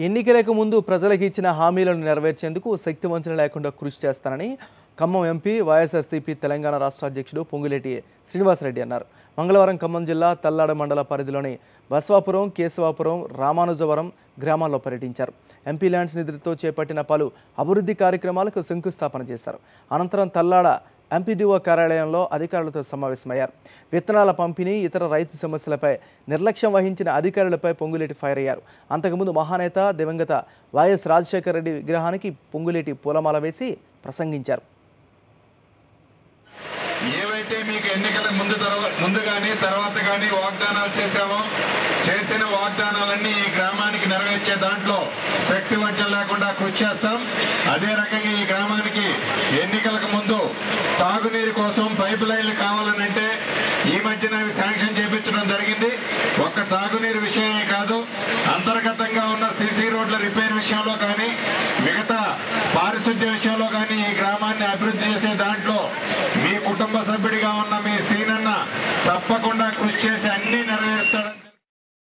ఎన్నికలకు ముందు ప్రజలకు ఇచ్చిన హామీలను నెరవేర్చేందుకు శక్తివంచన లేకుండా కృషి చేస్తానని ఖమ్మం ఎంపీ వైఎస్ఆర్సీపీ తెలంగాణ రాష్ట్ర అధ్యక్షుడు పొంగులేటి శ్రీనివాసరెడ్డి అన్నారు. మంగళవారం ఖమ్మం జిల్లా తల్లాడ మండల పరిధిలోని బస్వాపురం, కేశవాపురం, రామానుజవరం గ్రామాల్లో పర్యటించారు. ఎంపీ ల్యాండ్స్ నిధులతో చేపట్టిన పలు అభివృద్ధి కార్యక్రమాలకు శంకుస్థాపన చేశారు. అనంతరం తల్లాడ ఎంపీడీఓ కార్యాలయంలో అధికారులతో సమావేశమయ్యారు. విత్తనాల పంపిణీ, ఇతర రైతు సమస్యలపై నిర్లక్ష్యం వహించిన అధికారులపై పొంగులేటి ఫైర్ అయ్యారు. అంతకుముందు మహానేత దివంగత వైఎస్ రాజశేఖర రెడ్డి విగ్రహానికి పొంగులేటి పూలమాల వేసి ప్రసంగించారు. ఏవైతే మీకు ఎన్నికల ముందు కానీ తర్వాత కానీ వాగ్దానాలు చేసిన వాగ్దానాలన్నీ ఈ గ్రామానికి నెరవేర్చే దాంట్లో శక్తి వంచన లేకుండా కృషి చేస్తాం. అదే రకంగా ఈ గ్రామానికి ఎన్నికలకు ముందు తాగునీరు కోసం పైప్ లైన్లు కావాలనంటే ఈ మధ్యన అవి శాంక్షన్ చేయించడం జరిగింది. ఒక్క తాగునీరు విషయమే కాదు, అంతర్గతంగా ఉన్న సీసీ రోడ్ల రిపేర్ విషయంలో కానీ, మిగతా పారిశుద్ధ్య విషయంలో కానీ ఈ గ్రామాన్ని అభివృద్ధి చేసే దాంట్లో మీ కుటుంబ సభ్యుడిగా ఉన్న మీ సీనన్న తప్పకుండా కృషి చేసి అన్ని